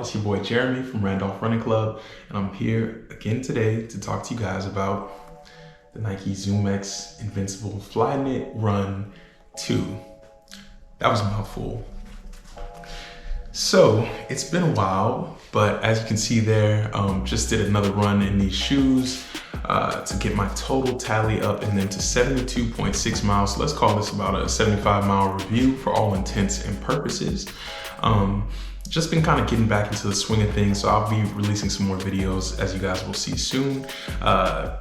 It's your boy Jeremy from Randolph Running Club, and I'm here again today to talk to you guys about the Nike ZoomX Invincible Flyknit Run 2. That was a mouthful. So it's been a while, but as you can see there, just did another run in these shoes to get my total tally up and then to 72.6 miles. So let's call this about a 75-mile review for all intents and purposes. Just been kind of getting back into the swing of things, so I'll be releasing some more videos, as you guys will see soon.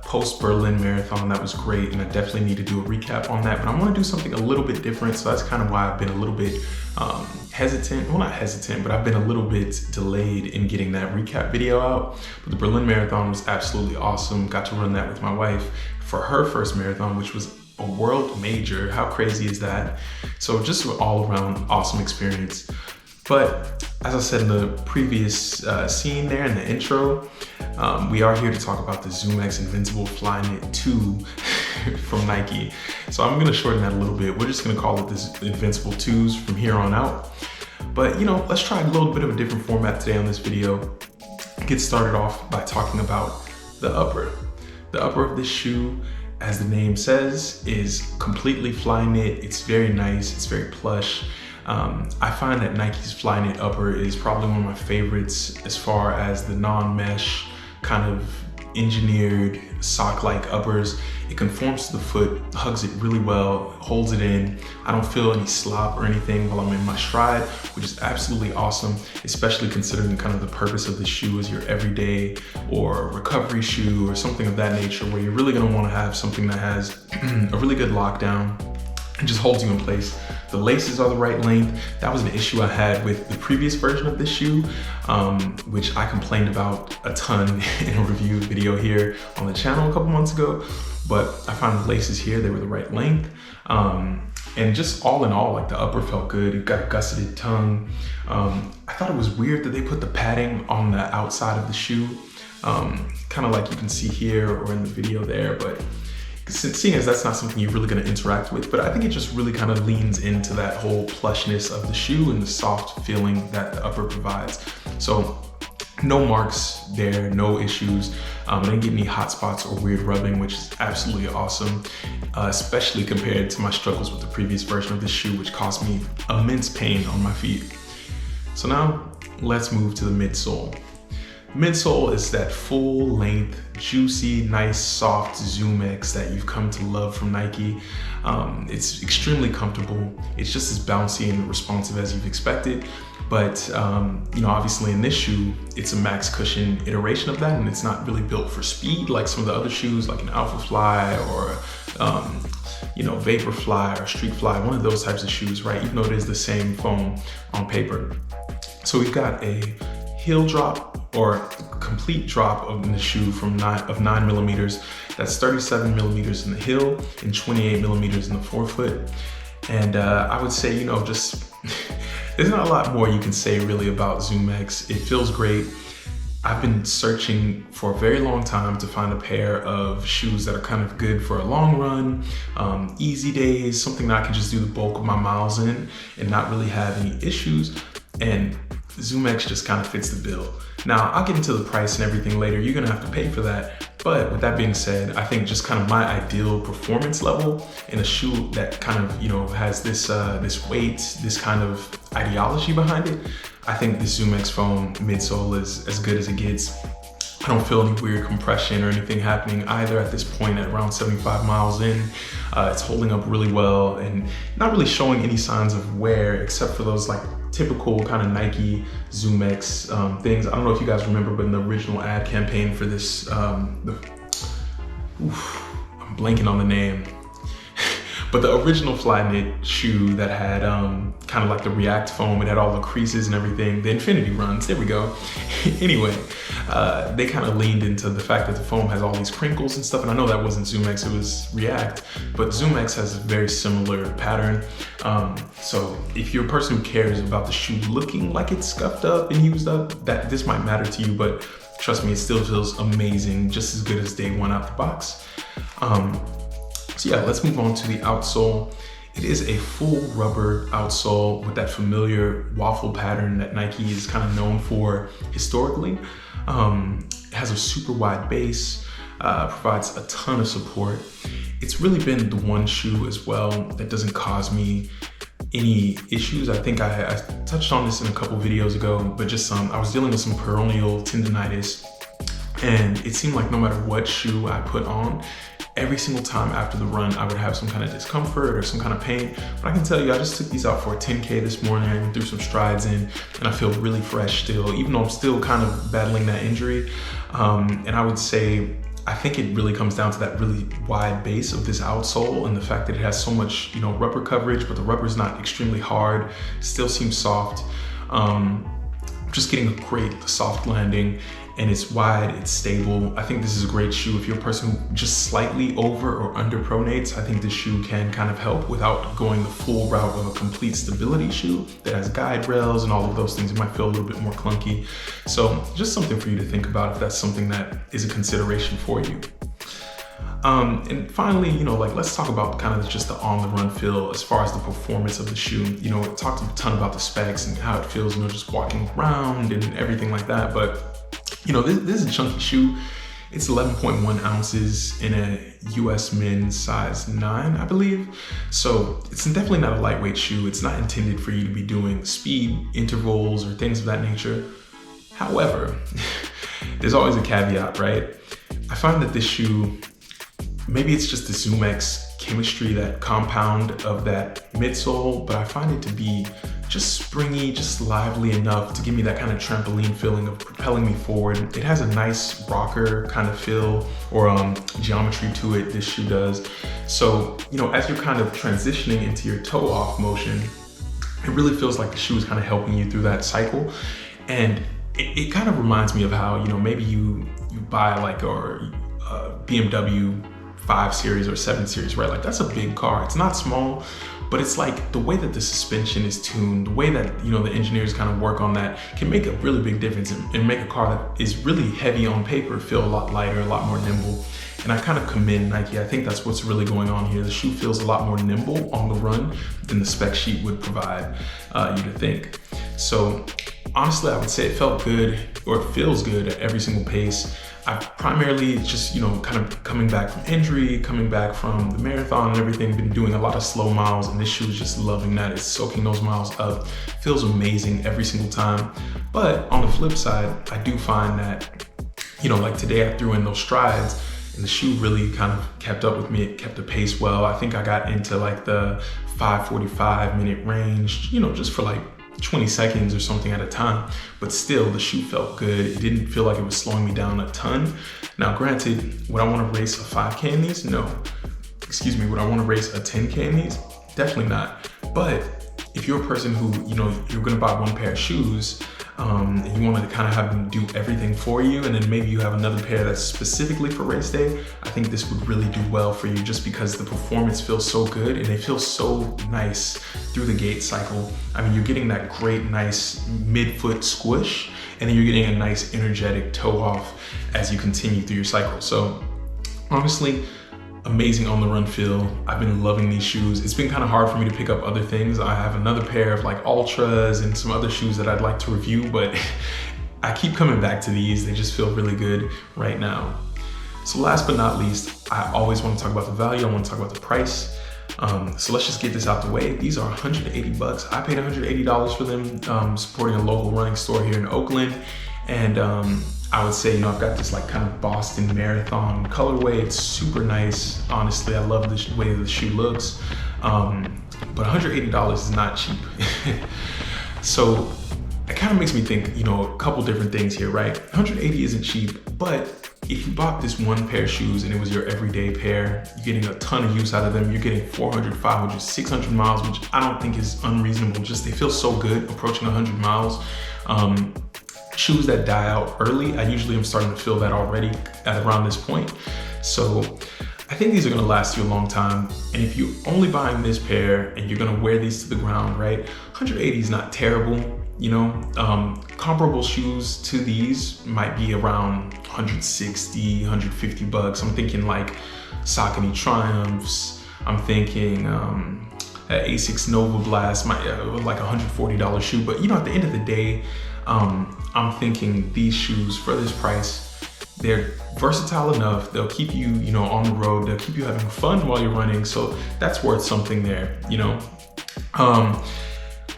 Post Berlin Marathon, that was great, and I definitely need to do a recap on that, but I want to do something a little bit different, so that's kind of why I've been a little bit hesitant. Well, not hesitant, but I've been a little bit delayed in getting that recap video out. But the Berlin Marathon was absolutely awesome. Got to run that with my wife for her first marathon, which was a world major. How crazy is that? So just an all-around awesome experience. But as I said in the previous scene there in the intro, we are here to talk about the ZoomX Invincible Flyknit 2 from Nike. So I'm gonna shorten that a little bit. We're just gonna call it this Invincible 2s from here on out. But you know, let's try a little bit of a different format today on this video. Get started off by talking about the upper. The upper of this shoe, as the name says, is completely Flyknit. It's very nice, it's very plush. I find that Nike's Flyknit upper is probably one of my favorites as far as the non-mesh kind of engineered sock-like uppers. It conforms to the foot, hugs it really well, holds it in. I don't feel any slop or anything while I'm in my stride, which is absolutely awesome, especially considering kind of the purpose of the shoe as your everyday or recovery shoe or something of that nature, where you're really gonna wanna have something that has a really good lockdown and just holds you in place. The laces are the right length. That was an issue I had with the previous version of this shoe, which I complained about a ton in a review video here on the channel a couple months ago. But I found the laces here, they were the right length. And just all in all, like the upper felt good. You've got a gusseted tongue. I thought it was weird that they put the padding on the outside of the shoe, kind of like you can see here or in the video there, but seeing as that's not something you're really going to interact with, but I think it just really kind of leans into that whole plushness of the shoe and the soft feeling that the upper provides. So no marks there, no issues. I didn't get any hot spots or weird rubbing, which is absolutely awesome, especially compared to my struggles with the previous version of this shoe, which caused me immense pain on my feet. So now let's move to the midsole. Midsole is that full length, juicy, nice, soft ZoomX that you've come to love from Nike. It's extremely comfortable. It's just as bouncy and responsive as you've expected. But you know, obviously in this shoe, it's a max cushion iteration of that, and it's not really built for speed like some of the other shoes, like an Alpha Fly or you know, Vapor Fly or Street Fly, one of those types of shoes, right? Even though it is the same foam on paper. So we've got a heel drop or complete drop of the shoe from 9 millimeters. That's 37 millimeters in the heel and 28 millimeters in the forefoot. And I would say, you know, just there's not a lot more you can say really about ZoomX. It feels great. I've been searching for a very long time to find a pair of shoes that are kind of good for a long run, easy days, something that I can just do the bulk of my miles in and not really have any issues. And ZoomX just kind of fits the bill. Now, I'll get into the price and everything later. You're gonna have to pay for that. But with that being said, I think just kind of my ideal performance level in a shoe that kind of, you know, has this this weight, this kind of ideology behind it, I think the ZoomX foam midsole is as good as it gets. I don't feel any weird compression or anything happening either at this point at around 75 miles in. It's holding up really well and not really showing any signs of wear except for those like typical kind of Nike ZoomX things. I don't know if you guys remember, but in the original ad campaign for this, I'm blanking on the name. But the original Flyknit shoe that had kind of like the React foam, it had all the creases and everything, the Infinity Runs, there we go. Anyway, they kind of leaned into the fact that the foam has all these crinkles and stuff, and I know that wasn't ZoomX, it was React, but ZoomX has a very similar pattern. So if you're a person who cares about the shoe looking like it's scuffed up and used up, that this might matter to you, but trust me, it still feels amazing, just as good as day one out the box. So yeah, let's move on to the outsole. It is a full rubber outsole with that familiar waffle pattern that Nike is kind of known for historically. It has a super wide base, provides a ton of support. It's really been the one shoe as well that doesn't cause me any issues. I think I touched on this in a couple videos ago, but just I was dealing with some peroneal tendonitis, and it seemed like no matter what shoe I put on, every single time after the run, I would have some kind of discomfort or some kind of pain. But I can tell you, I just took these out for a 10K this morning. I even threw some strides in, and I feel really fresh still, even though I'm still kind of battling that injury. And I would say, I think it really comes down to that really wide base of this outsole and the fact that it has so much, rubber coverage, but the rubber is not extremely hard, still seems soft. Just getting a great soft landing, and it's wide, it's stable. I think this is a great shoe if you're a person who just slightly over or under pronates. I think this shoe can kind of help without going the full route of a complete stability shoe that has guide rails and all of those things. It might feel a little bit more clunky. So just something for you to think about if that's something that is a consideration for you. And finally, let's talk about kind of just the on the run feel as far as the performance of the shoe. It talked a ton about the specs and how it feels, just walking around and everything like that. But, this is a chunky shoe. It's 11.1 ounces in a US men's size 9, I believe. So it's definitely not a lightweight shoe. It's not intended for you to be doing speed intervals or things of that nature. However, there's always a caveat, right? I find that this shoe, maybe it's just the ZoomX chemistry, that compound of that midsole, but I find it to be just springy, just lively enough to give me that kind of trampoline feeling of propelling me forward. It has a nice rocker kind of feel or geometry to it, this shoe does. So, as you're kind of transitioning into your toe off motion, it really feels like the shoe is kind of helping you through that cycle. And it kind of reminds me of how, maybe you buy like a BMW 5 Series or 7 Series, right? Like that's a big car. It's not small, but it's like the way that the suspension is tuned, the way that, the engineers kind of work on that can make a really big difference and make a car that is really heavy on paper feel a lot lighter, a lot more nimble. And I kind of commend Nike. I think that's what's really going on here. The shoe feels a lot more nimble on the run than the spec sheet would provide you to think. So honestly, I would say it felt good, or it feels good at every single pace. I've primarily just, kind of coming back from injury, coming back from the marathon and everything, been doing a lot of slow miles, and this shoe is just loving that. It's soaking those miles up. Feels amazing every single time. But on the flip side, I do find that, like today I threw in those strides and the shoe really kind of kept up with me. It kept the pace well. I think I got into like the 5:45 minute range, just for like 20 seconds or something at a time, but still the shoe felt good. It didn't feel like it was slowing me down a ton. Now granted, would I want to race a 5K in these? No. Would I want to race a 10K in these? Definitely not. But if you're a person who, you're gonna buy one pair of shoes and you want to kind of have them do everything for you, and then maybe you have another pair that's specifically for race day, I think this would really do well for you just because the performance feels so good and they feel so nice through the gait cycle. I mean, you're getting that great, nice mid-foot squish, and then you're getting a nice energetic toe off as you continue through your cycle. So honestly, amazing on the run feel. I've been loving these shoes. It's been kind of hard for me to pick up other things. I have another pair of like Ultras and some other shoes that I'd like to review, but I keep coming back to these. They just feel really good right now. So last but not least, I always want to talk about the value. I want to talk about the price. So let's just get this out the way. These are 180 bucks. I paid $180 for them, supporting a local running store here in Oakland. And I would say, I've got this like kind of Boston Marathon colorway. It's super nice. Honestly, I love the way the shoe looks. But $180 is not cheap. So it kind of makes me think, a couple different things here, right? 180 isn't cheap, but if you bought this one pair of shoes and it was your everyday pair, you're getting a ton of use out of them. You're getting 400, 500, 600 miles, which I don't think is unreasonable. Just they feel so good approaching 100 miles. Shoes that die out early, I usually am starting to feel that already at around this point. So I think these are gonna last you a long time. And if you're only buying this pair and you're gonna wear these to the ground, right? 180 is not terrible. Comparable shoes to these might be around 160, 150 bucks. I'm thinking like Saucony Triumphs. I'm thinking Asics Nova Blast, like $140 shoe. But you know, at the end of the day, I'm thinking these shoes for this price, they're versatile enough. They'll keep you, you know, on the road. They'll keep you having fun while you're running. So that's worth something there, you know.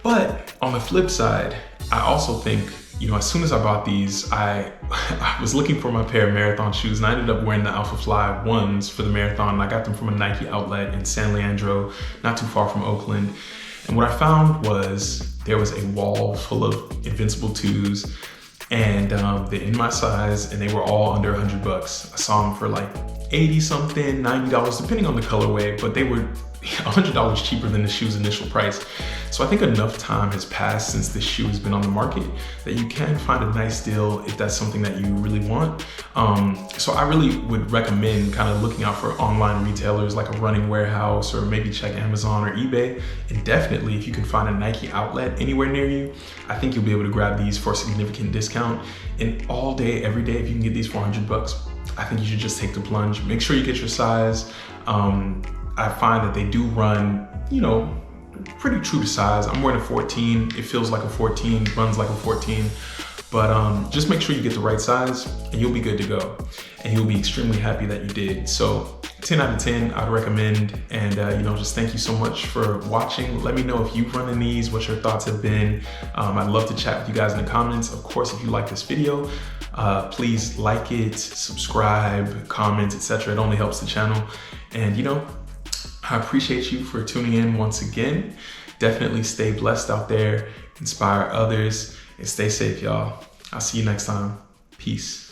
But on the flip side, I also think, you know, as soon as I bought these, I was looking for my pair of marathon shoes, and I ended up wearing the Alpha Fly ones for the marathon. I got them from a Nike outlet in San Leandro, not too far from Oakland. And what I found was there was a wall full of Invincible 2s, and they're in my size, and they were all under $100. I saw them for like 80 something, $90, depending on the colorway, but they were $100 cheaper than the shoe's initial price. So I think enough time has passed since this shoe has been on the market that you can find a nice deal if that's something that you really want. So I really would recommend kind of looking out for online retailers like a Running Warehouse, or maybe check Amazon or eBay. And definitely if you can find a Nike outlet anywhere near you, I think you'll be able to grab these for a significant discount. And all day, every day, if you can get these for $100, I think you should just take the plunge. Make sure you get your size. I find that they do run, you know, pretty true to size. I'm wearing a 14. It feels like a 14, runs like a 14. But just make sure you get the right size and you'll be good to go. And you'll be extremely happy that you did. So 10 out of 10, I'd recommend. And you know, just thank you so much for watching. Let me know if you've run in these, what your thoughts have been. I'd love to chat with you guys in the comments. Of course, if you like this video, please like it, subscribe, comment, etc. It only helps the channel. And you know, I appreciate you for tuning in once again. Definitely stay blessed out there, inspire others, and stay safe, y'all. I'll see you next time. Peace.